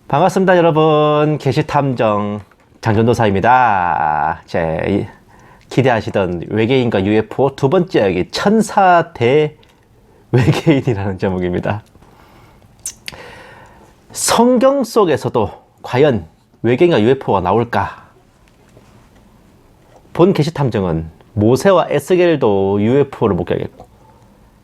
반갑습니다, 여러분. 게시탐정 장전도사입니다. 기대하시던 외계인과 UFO 두 번째 이야기, 천사 대 외계인이라는 제목입니다. 성경 속에서도 과연 외계인과 UFO가 나올까? 본 게시탐정은 모세와 에스겔도 UFO를 목격했고,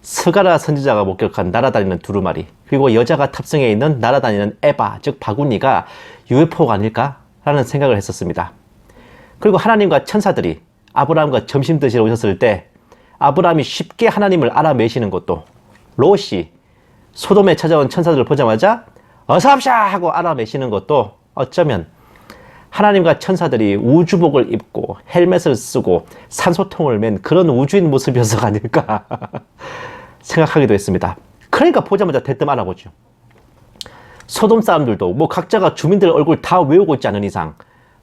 스가랴 선지자가 목격한 날아다니는 두루마리, 그리고 여자가 탑승해 있는 날아다니는 에바, 즉 바구니가 UFO가 아닐까라는 생각을 했었습니다. 그리고 하나님과 천사들이 아브라함과 점심 드시러 오셨을 때 아브라함이 쉽게 하나님을 알아매시는 것도, 롯이 소돔에 찾아온 천사들을 보자마자 어서옵쇼 하고 알아매시는 것도 어쩌면 하나님과 천사들이 우주복을 입고 헬멧을 쓰고 산소통을 맨 그런 우주인 모습이어서가 아닐까 생각하기도 했습니다. 그러니까 보자마자 대뜸 알아보죠. 소돔 사람들도 뭐 각자가 주민들 얼굴 다 외우고 있지 않은 이상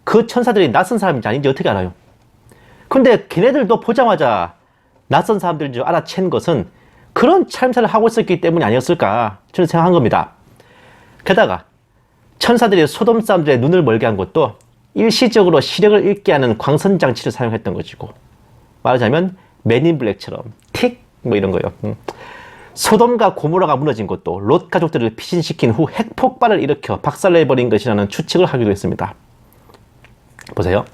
그 천사들이 낯선 사람인지 아닌지 어떻게 알아요? 근데 걔네들도 보자마자 낯선 사람들인 줄 알아챈 것은 그런 참사를 하고 있었기 때문이 아니었을까 저는 생각한 겁니다. 게다가 천사들이 소돔 사람들의 눈을 멀게 한 것도 일시적으로 시력을 잃게 하는 광선 장치를 사용했던 것이고, 말하자면 맨인 블랙처럼 틱 뭐 이런 거예요. 소돔과 고모라가 무너진 것도 롯 가족들을 피신시킨 후 핵폭발을 일으켜 박살내버린 것이라는 추측을 하기도 했습니다. 보세요.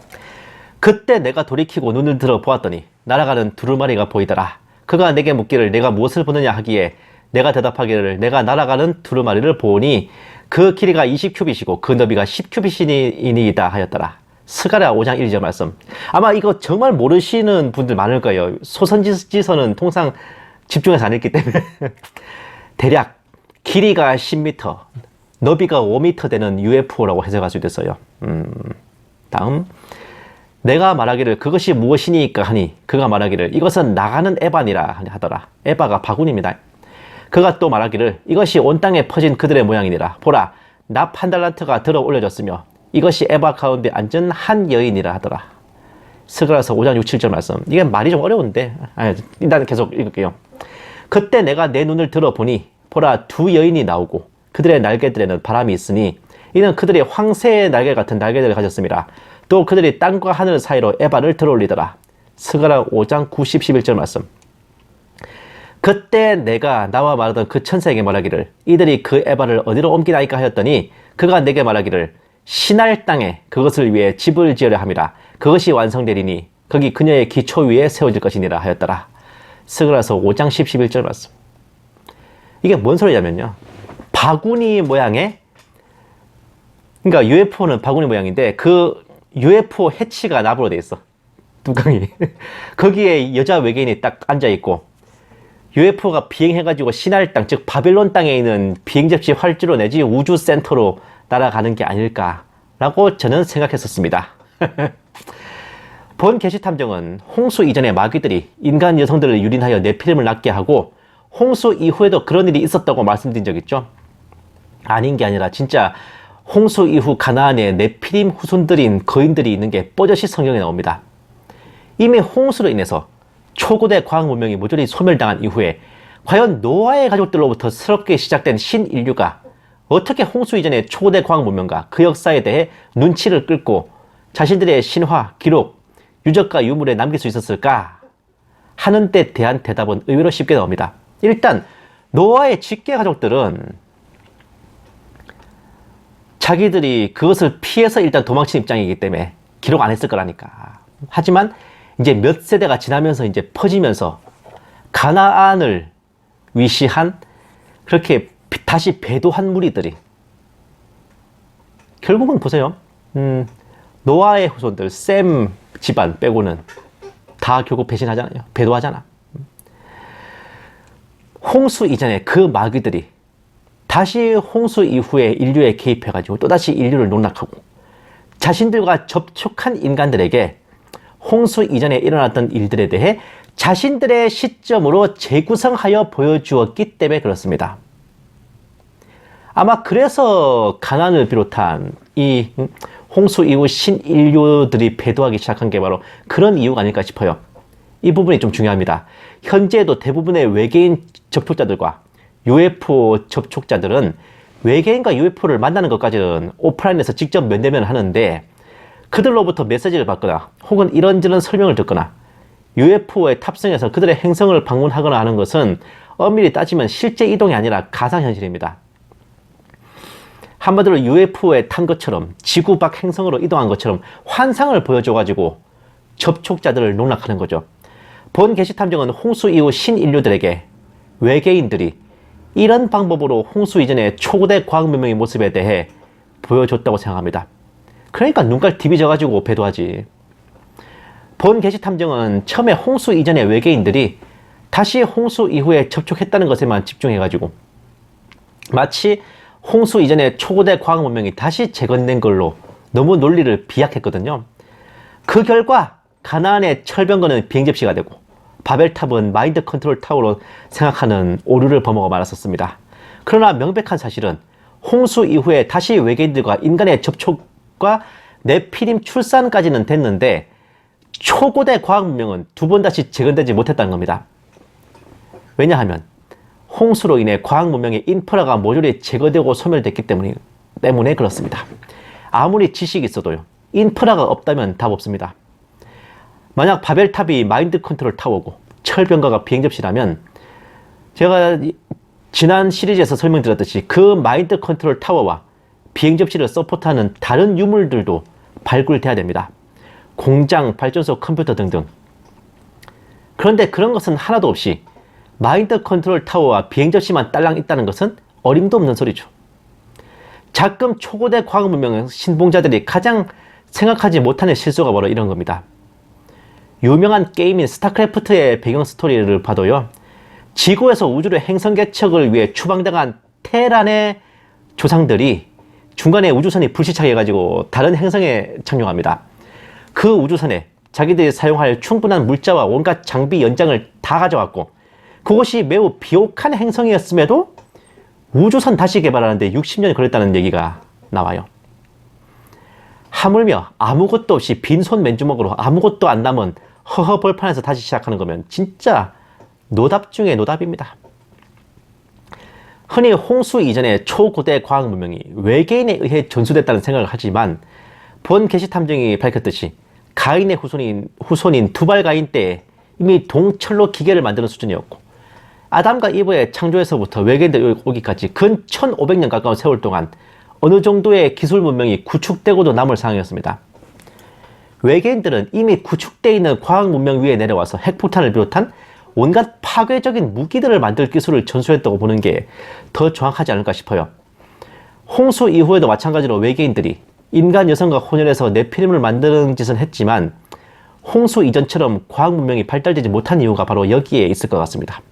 그때 내가 돌이키고 눈을 들어 보았더니 날아가는 두루마리가 보이더라. 그가 내게 묻기를 내가 무엇을 보느냐 하기에 내가 대답하기를 내가 날아가는 두루마리를 보니 그 길이가 20큐빗이고 그 너비가 10큐빗이니이다 하였더라. 스가랴 5장 1절 말씀. 아마 이거 정말 모르시는 분들 많을 거예요. 소선지서는 통상 집중해서 안 읽기 때문에. 대략 길이가 10m, 너비가 5m 되는 UFO라고 해석할 수 있어요. 다음. 내가 말하기를 그것이 무엇이니까 하니 그가 말하기를 이것은 나가는 에바니라 하더라. 에바가 바구니입니다. 그가 또 말하기를 이것이 온 땅에 퍼진 그들의 모양이니라. 보라, 납 한 달란트가 들어 올려졌으며 이것이 에바 가운데 앉은 한 여인이라 하더라. 스가랴서 5장 6, 7절 말씀. 이게 말이 좀 어려운데 일단 계속 읽을게요. 그때 내가 내 눈을 들어보니 보라, 두 여인이 나오고 그들의 날개들에는 바람이 있으니 이는 그들이 황새의 날개 같은 날개들을 가졌습니다. 또 그들이 땅과 하늘 사이로 에바를 들어올리더라. 스가랴 5장 9, 10, 11절 말씀. 그때 내가 나와 말하던 그 천사에게 말하기를 이들이 그 에바를 어디로 옮기나이까 하였더니 그가 내게 말하기를 신할 땅에 그것을 위해 집을 지으려 함이라. 그것이 완성되리니 거기 그녀의 기초 위에 세워질 것이니라 하였더라. 스가랴서 5장 10, 11절 말씀. 이게 뭔 소리냐면요, 바구니 모양의, 그러니까 UFO는 바구니 모양인데 그 UFO 해치가 납으로 돼 있어. 뚜껑이. 거기에 여자 외계인이 딱 앉아있고 UFO가 비행해가지고 신할 땅, 즉 바빌론 땅에 있는 비행접시 활주로 내지 우주센터로 날아가는 게 아닐까라고 저는 생각했었습니다. 본 게시탐정은 홍수 이전에 마귀들이 인간 여성들을 유린하여 네피림을 낳게 하고 홍수 이후에도 그런 일이 있었다고 말씀드린 적 있죠? 아닌 게 아니라 진짜 홍수 이후 가나안에 네피림 후손들인 거인들이 있는 게 뽀렷이 성경에 나옵니다. 이미 홍수로 인해서 초고대 과학 문명이 모조리 소멸당한 이후에 과연 노아의 가족들로부터 새롭게 시작된 신인류가 어떻게 홍수 이전의 초고대 과학 문명과 그 역사에 대해 눈치를 끌고 자신들의 신화, 기록, 유적과 유물에 남길 수 있었을까 하는 데 대한 대답은 의외로 쉽게 나옵니다. 일단 노아의 직계 가족들은 자기들이 그것을 피해서 일단 도망친 입장이기 때문에 기록 안 했을 거라니까. 하지만 이제 몇 세대가 지나면서 이제 퍼지면서 가나안을 위시한 그렇게 다시 배도한 무리들이 결국은 보세요. 노아의 후손들 셈 집안 빼고는 다 결국 배신하잖아요. 배도하잖아. 홍수 이전에 그 마귀들이 다시 홍수 이후에 인류에 개입해가지고 또다시 인류를 농락하고 자신들과 접촉한 인간들에게 홍수 이전에 일어났던 일들에 대해 자신들의 시점으로 재구성하여 보여주었기 때문에 그렇습니다. 아마 그래서 가나안을 비롯한 이 홍수 이후 신인류들이 배도하기 시작한 게 바로 그런 이유가 아닐까 싶어요. 이 부분이 좀 중요합니다. 현재도 대부분의 외계인 접촉자들과 UFO 접촉자들은 외계인과 UFO를 만나는 것까지는 오프라인에서 직접 면대면을 하는데 그들로부터 메시지를 받거나 혹은 이런저런 설명을 듣거나 UFO에 탑승해서 그들의 행성을 방문하거나 하는 것은 엄밀히 따지면 실제 이동이 아니라 가상현실입니다. 한마디로 UFO에 탄 것처럼 지구 밖 행성으로 이동한 것처럼 환상을 보여줘가지고 접촉자들을 농락하는 거죠. 본 게시탐정은 홍수 이후 신인류들에게 외계인들이 이런 방법으로 홍수 이전의 초고대 과학 문명의 모습에 대해 보여줬다고 생각합니다. 그러니까 눈깔 디비져가지고 배도하지. 본 게시탐정은 처음에 홍수 이전의 외계인들이 다시 홍수 이후에 접촉했다는 것에만 집중해가지고 마치 홍수 이전의 초고대 과학 문명이 다시 재건된 걸로 너무 논리를 비약했거든요. 그 결과 가나안의 철병거는 비행접시가 되고 바벨탑은 마인드 컨트롤 타워로 생각하는 오류를 범하고 말았었습니다. 그러나 명백한 사실은 홍수 이후에 다시 외계인들과 인간의 접촉과 네피림 출산까지는 됐는데 초고대 과학 문명은 두 번 다시 재건되지 못했다는 겁니다. 왜냐하면 홍수로 인해 과학 문명의 인프라가 모조리 제거되고 소멸됐기 때문에 그렇습니다. 아무리 지식이 있어도요, 인프라가 없다면 답 없습니다. 만약 바벨탑이 마인드 컨트롤 타워고 철병가가 비행접시라면 제가 지난 시리즈에서 설명드렸듯이 그 마인드 컨트롤 타워와 비행접시를 서포트하는 다른 유물들도 발굴돼야 됩니다. 공장, 발전소, 컴퓨터 등등. 그런데 그런 것은 하나도 없이 마인드 컨트롤 타워와 비행접시만 딸랑 있다는 것은 어림도 없는 소리죠. 작금 초고대 과학 문명 신봉자들이 가장 생각하지 못하는 실수가 바로 이런 겁니다. 유명한 게임인 스타크래프트의 배경 스토리를 봐도요, 지구에서 우주의 행성 개척을 위해 추방당한 테란의 조상들이 중간에 우주선이 불시착해 가지고 다른 행성에 착륙합니다. 그 우주선에 자기들이 사용할 충분한 물자와 온갖 장비 연장을 다 가져왔고 그것이 매우 비옥한 행성이었음에도 우주선 다시 개발하는데 60년이 걸렸다는 얘기가 나와요. 하물며 아무것도 없이 빈손 맨주먹으로 아무것도 안 남은 허허벌판에서 다시 시작하는 거면 진짜 노답 중에 노답입니다. 흔히 홍수 이전의 초고대 과학 문명이 외계인에 의해 전수됐다는 생각을 하지만 본 게시탐정이 밝혔듯이 가인의 후손인 두발 가인 때에 이미 동철로 기계를 만드는 수준이었고 아담과 이브의 창조에서부터 외계인들이 오기까지 근 1500년 가까운 세월 동안 어느 정도의 기술 문명이 구축되고도 남을 상황이었습니다. 외계인들은 이미 구축되어 있는 과학 문명 위에 내려와서 핵폭탄을 비롯한 온갖 파괴적인 무기들을 만들 기술을 전수했다고 보는 게 더 정확하지 않을까 싶어요. 홍수 이후에도 마찬가지로 외계인들이 인간 여성과 혼혈해서 네피림을 만드는 짓은 했지만 홍수 이전처럼 과학 문명이 발달되지 못한 이유가 바로 여기에 있을 것 같습니다.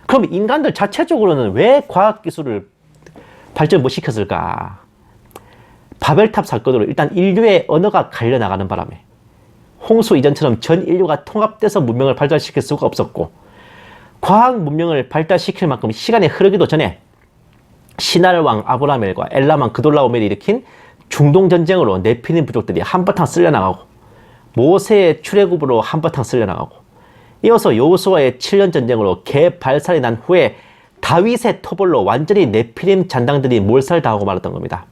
그럼 인간들 자체적으로는 왜 과학 기술을 발전 못 시켰을까? 바벨탑 사건으로 일단 인류의 언어가 갈려나가는 바람에 홍수 이전처럼 전 인류가 통합돼서 문명을 발달시킬 수가 없었고 과학 문명을 발달시킬 만큼 시간이 흐르기도 전에 신할왕 아브라멜과 엘라만 그돌라오멜이 일으킨 중동전쟁으로 네피림 부족들이 한바탕 쓸려나가고 모세의 출애굽으로 한바탕 쓸려나가고 이어서 여호수아의 7년 전쟁으로 개발살이 난 후에 다윗의 토벌로 완전히 네피림 잔당들이 몰살당하고 말았던 겁니다.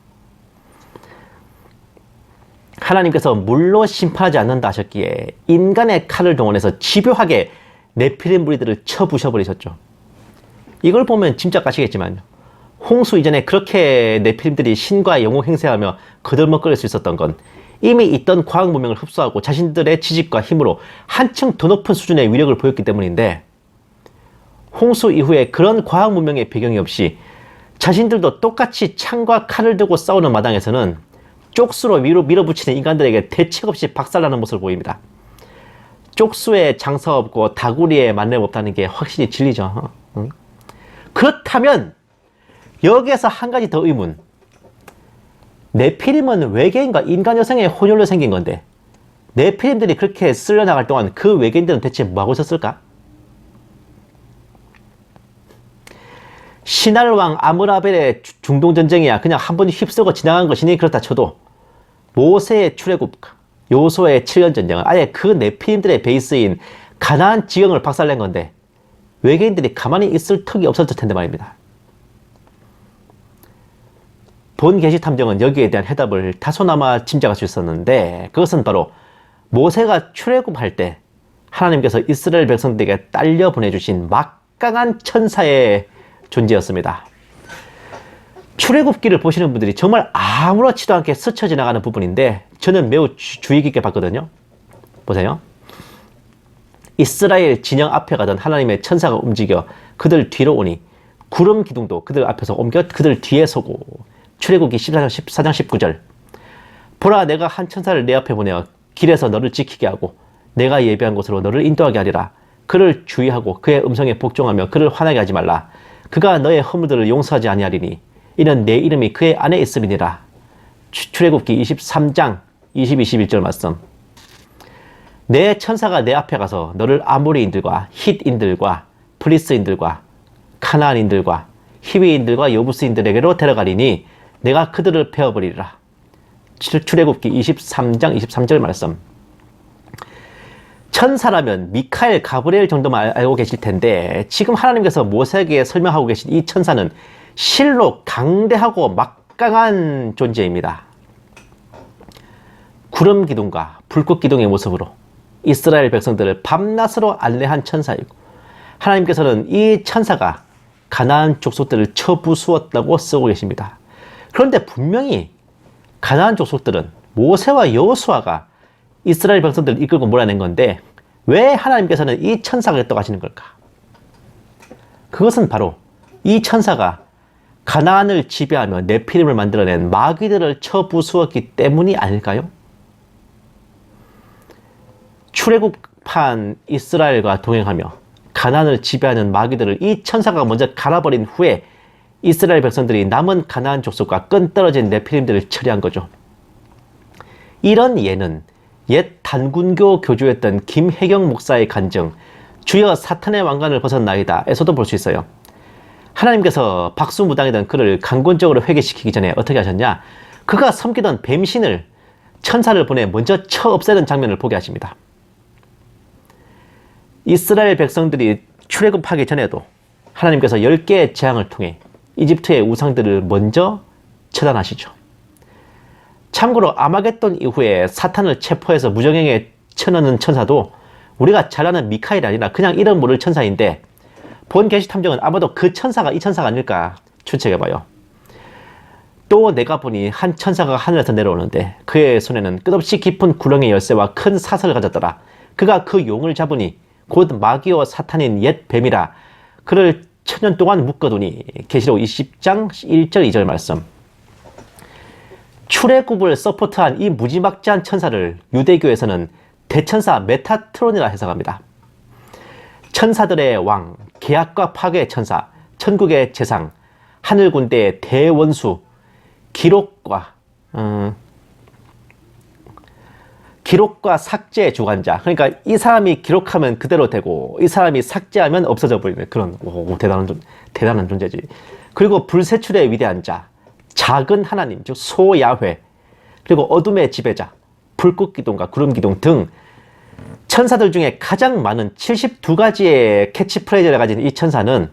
하나님께서 물로 심판하지 않는다 하셨기에 인간의 칼을 동원해서 집요하게 네피림 무리들을 쳐부셔버리셨죠. 이걸 보면 짐작가시겠지만요. 홍수 이전에 그렇게 네피림들이 신과 영웅 행세하며 거들먹거릴 수 있었던 건 이미 있던 과학 문명을 흡수하고 자신들의 지식과 힘으로 한층 더 높은 수준의 위력을 보였기 때문인데 홍수 이후에 그런 과학 문명의 배경이 없이 자신들도 똑같이 창과 칼을 들고 싸우는 마당에서는 쪽수로 위로 밀어붙이는 인간들에게 대책 없이 박살나는 모습을 보입니다. 쪽수에 장사 없고 다구리에 만렙 없다는 게 확실히 진리죠. 그렇다면 여기에서 한 가지 더 의문. 네피림은 외계인과 인간 여성의 혼혈로 생긴 건데 네피림들이 그렇게 쓸려나갈 동안 그 외계인들은 대체 뭐하고 있었을까? 신할왕 아므라벨의 중동전쟁이야 그냥 한 번 휩쓸고 지나간 것이니 그렇다 쳐도 모세의 출애굽, 여호수아의 7년 전쟁은 아예 그 네피림들의 베이스인 가나안 지형을 박살낸 건데 외계인들이 가만히 있을 턱이 없었을 텐데 말입니다. 본 계시 탐정은 여기에 대한 해답을 다소나마 짐작할 수 있었는데 그것은 바로 모세가 출애굽할 때 하나님께서 이스라엘 백성들에게 딸려 보내주신 막강한 천사의 존재였습니다. 출애굽기를 보시는 분들이 정말 아무렇지도 않게 스쳐 지나가는 부분인데 저는 매우 주의 깊게 봤거든요. 보세요. 이스라엘 진영 앞에 가던 하나님의 천사가 움직여 그들 뒤로 오니 구름 기둥도 그들 앞에서 옮겨 그들 뒤에 서고 출애굽기 14장 19절 보라 내가 한 천사를 내 앞에 보내어 길에서 너를 지키게 하고 내가 예비한 곳으로 너를 인도하게 하리라. 그를 주의하고 그의 음성에 복종하며 그를 화나게 하지 말라. 그가 너의 허물들을 용서하지 아니하리니 이는 내 이름이 그의 안에 있음이니라. 출애굽기 23장 20, 21절 말씀. 내 천사가 내 앞에 가서 너를 아모리인들과 힛인들과 브리스인들과 카나안인들과 히위인들과 여부스인들에게로 데려가리니 내가 그들을 베어버리리라. 출애굽기 23장 23절 말씀. 천사라면 미카엘, 가브리엘 정도만 알고 계실 텐데 지금 하나님께서 모세에게 설명하고 계신 이 천사는 실로 강대하고 막강한 존재입니다. 구름 기둥과 불꽃 기둥의 모습으로 이스라엘 백성들을 밤낮으로 안내한 천사이고 하나님께서는 이 천사가 가나안 족속들을 쳐부수었다고 쓰고 계십니다. 그런데 분명히 가나안 족속들은 모세와 여호수아가 이스라엘 백성들을 이끌고 몰아낸 건데 왜 하나님께서는 이 천사가 있다고 하시는 걸까? 그것은 바로 이 천사가 가나안을 지배하며 네피림을 만들어낸 마귀들을 쳐부수었기 때문이 아닐까요? 출애굽한 이스라엘과 동행하며 가나안을 지배하는 마귀들을 이 천사가 먼저 갈아버린 후에 이스라엘 백성들이 남은 가나안 족속과 끈떨어진 네피림들을 처리한 거죠. 이런 예는 옛 단군교 교주였던 김혜경 목사의 간증 주여 사탄의 왕관을 벗었나이다 에서도 볼 수 있어요. 하나님께서 박수무당이던 그를 강권적으로 회개시키기 전에 어떻게 하셨냐? 그가 섬기던 뱀신을 천사를 보내 먼저 쳐 없애는 장면을 보게 하십니다. 이스라엘 백성들이 출애굽하기 전에도 하나님께서 10개의 재앙을 통해 이집트의 우상들을 먼저 처단하시죠. 참고로 아마겟돈 이후에 사탄을 체포해서 무정행에 쳐넣는 천사도 우리가 잘 아는 미카엘이 아니라 그냥 이름 모를 천사인데 본 계시 탐정은 아마도 그 천사가 이 천사가 아닐까 추측해봐요. 또 내가 보니 한 천사가 하늘에서 내려오는데 그의 손에는 끝없이 깊은 구렁의 열쇠와 큰 사슬을 가졌더라. 그가 그 용을 잡으니 곧 마귀와 사탄인 옛 뱀이라 그를 천년 동안 묶어두니. 계시록 20장 1절 2절 말씀. 출애굽을 서포트한 이 무지막지한 천사를 유대교에서는 대천사 메타트론이라 해석합니다. 천사들의 왕, 계약과 파괴의 천사, 천국의 재상, 하늘 군대의 대원수, 기록과 삭제의 주관자. 그러니까 이 사람이 기록하면 그대로 되고 이 사람이 삭제하면 없어져 버리는 그런 대단한 존재지. 그리고 불세출의 위대한 자, 작은 하나님, 즉 소야훼, 그리고 어둠의 지배자, 불꽃기둥과 구름기둥 등 천사들 중에 가장 많은 72가지의 캐치프레이즈를 가진 이 천사는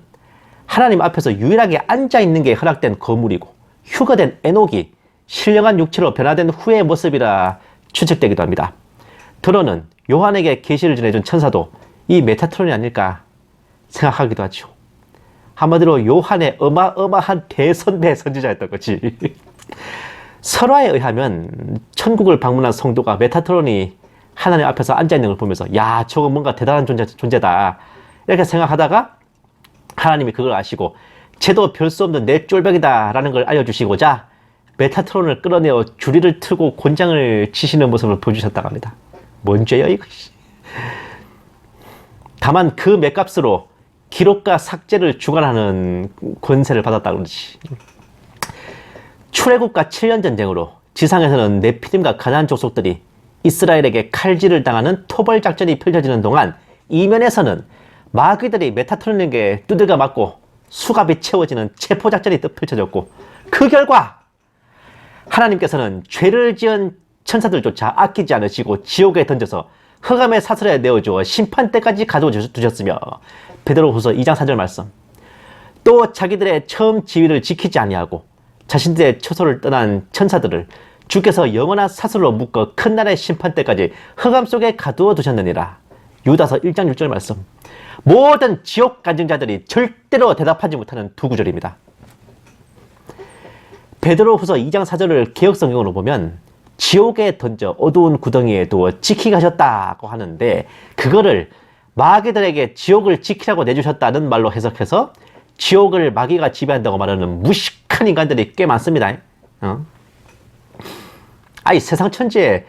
하나님 앞에서 유일하게 앉아있는 게 허락된 거물이고 휴거된 에녹이 신령한 육체로 변화된 후의 모습이라 추측되기도 합니다. 더러는 요한에게 계시를 전해준 천사도 이 메타트론이 아닐까 생각하기도 하죠. 한마디로 요한의 어마어마한 대선배 선지자였던 거지. 설화에 의하면 천국을 방문한 성도가 메타트론이 하나님 앞에서 앉아있는 걸 보면서 야, 저거 뭔가 대단한 존재다 이렇게 생각하다가 하나님이 그걸 아시고 쟤도 별 수 없는 내 쫄병이다 라는 걸 알려주시고자 메타트론을 끌어내어 주리를 틀고 곤장을 치시는 모습을 보여주셨다고 합니다. 뭔 죄야 이거. 다만 그 맥값으로 기록과 삭제를 주관하는 권세를 받았다고 그러지. 출애굽과 7년 전쟁으로 지상에서는 네피림과 가나안 족속들이 이스라엘에게 칼질을 당하는 토벌 작전이 펼쳐지는 동안 이면에서는 마귀들이 메타트론에게 두들겨 맞고 수갑이 채워지는 체포 작전이 또 펼쳐졌고 그 결과 하나님께서는 죄를 지은 천사들조차 아끼지 않으시고 지옥에 던져서 흑암의 사슬에 내어주어 심판 때까지 가둬두셨으며 베드로후서 2장 4절 말씀. 또 자기들의 처음 지위를 지키지 아니하고 자신들의 처소를 떠난 천사들을 주께서 영원한 사슬로 묶어 큰 날의 심판 때까지 흑암 속에 가두어 두셨느니라. 유다서 1장 6절 말씀. 모든 지옥 간증자들이 절대로 대답하지 못하는 두 구절입니다. 베드로후서 2장 4절을 개역성경으로 보면 지옥에 던져 어두운 구덩이에 두어 지키게 하셨다고 하는데, 그거를 마귀들에게 지옥을 지키라고 내주셨다는 말로 해석해서 지옥을 마귀가 지배한다고 말하는 무식한 인간들이 꽤 많습니다. 아이, 세상 천지에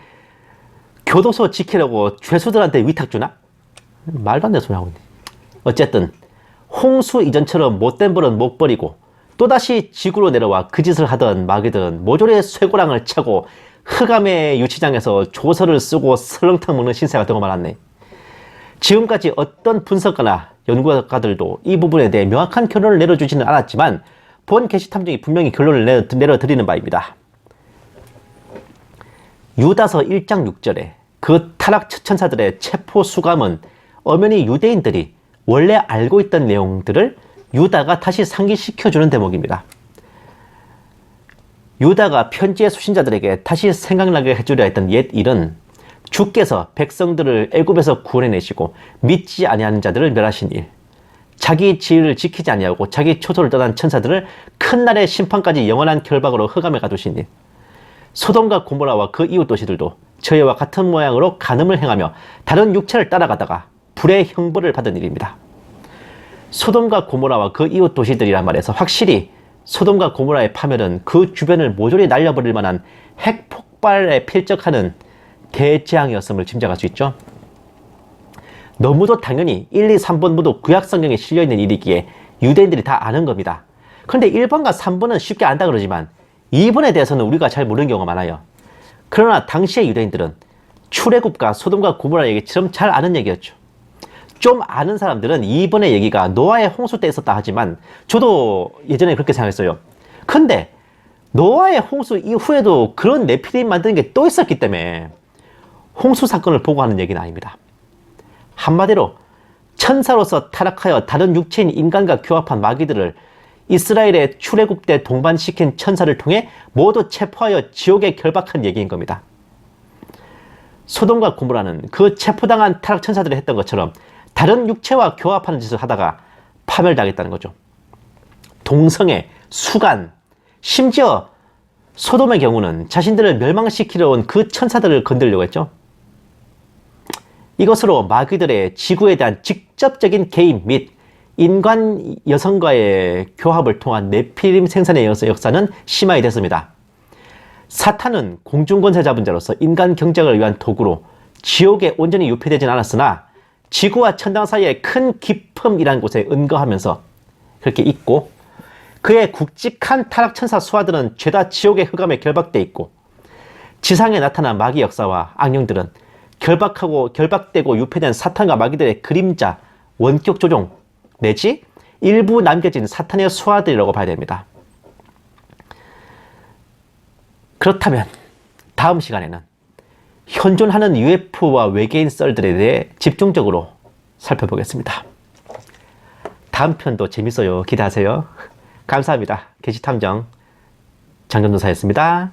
교도소 지키려고 죄수들한테 위탁 주나? 말도 안 되는 소리 하고 있네. 어쨌든 홍수 이전처럼 못된 벌은 못 버리고 또다시 지구로 내려와 그 짓을 하던 마귀들은 모조리 쇠고랑을 차고 흑암의 유치장에서 조서를 쓰고 설렁탕 먹는 신세가 되고 말았네. 지금까지 어떤 분석가나 연구가들도 이 부분에 대해 명확한 결론을 내려주지는 않았지만 본 계시탐정이 분명히 결론을 내려드리는 바입니다. 유다서 1장 6절에 그 타락 천사들의 체포 수감은 엄연히 유대인들이 원래 알고 있던 내용들을 유다가 다시 상기시켜주는 대목입니다. 유다가 편지의 수신자들에게 다시 생각나게 해주려 했던 옛 일은 주께서 백성들을 애굽에서 구원해내시고 믿지 아니하는 자들을 멸하신 일, 자기 지위를 지키지 아니하고 자기 초소를 떠난 천사들을 큰 날의 심판까지 영원한 결박으로 흑암에 가두신 일, 소돔과 고모라와 그 이웃 도시들도 저희와 같은 모양으로 간음을 행하며 다른 육체를 따라가다가 불의 형벌을 받은 일입니다. 소돔과 고모라와 그 이웃 도시들이란 말에서 확실히 소돔과 고모라의 파멸은 그 주변을 모조리 날려버릴 만한 핵폭발에 필적하는 대재앙이었음을 짐작할 수 있죠. 너무도 당연히 1, 2, 3번 모두 구약성경에 실려있는 일이기에 유대인들이 다 아는 겁니다. 그런데 1번과 3번은 쉽게 안다 그러지만 2번에 대해서는 우리가 잘 모르는 경우가 많아요. 그러나 당시의 유대인들은 출애굽과 소돔과 고모라 얘기처럼 잘 아는 얘기였죠. 좀 아는 사람들은 2번의 얘기가 노아의 홍수 때 있었다 하지만 저도 예전에 그렇게 생각했어요. 근데 노아의 홍수 이후에도 그런 네피림 만드는 게 또 있었기 때문에 홍수 사건을 보고하는 얘기는 아닙니다. 한마디로 천사로서 타락하여 다른 육체인 인간과 교합한 마귀들을 이스라엘의 출애굽 때 동반시킨 천사를 통해 모두 체포하여 지옥에 결박한 얘기인 겁니다. 소돔과 고모라는 그 체포당한 타락 천사들이 했던 것처럼 다른 육체와 교합하는 짓을 하다가 파멸당했다는 거죠. 동성애, 수간, 심지어 소돔의 경우는 자신들을 멸망시키려 온 그 천사들을 건들려고 했죠. 이것으로 마귀들의 지구에 대한 직접적인 개입 및 인간 여성과의 교합을 통한 네피림 생산의 역사는 심하게 됐습니다. 사탄은 공중권세 잡은 자로서 인간 경쟁을 위한 도구로 지옥에 온전히 유폐되진 않았으나 지구와 천당 사이의 큰 깊음이라는 곳에 은거하면서 그렇게 있고, 그의 굵직한 타락천사 수하들은 죄다 지옥의 흑암에 결박돼 있고, 지상에 나타난 마귀 역사와 악령들은 결박되고 유폐된 사탄과 마귀들의 그림자, 원격 조종 내지 일부 남겨진 사탄의 수하들이라고 봐야 됩니다. 그렇다면 다음 시간에는 현존하는 UFO와 외계인 썰들에 대해 집중적으로 살펴보겠습니다. 다음 편도 재밌어요. 기대하세요. 감사합니다. 계시탐정 장전도사였습니다.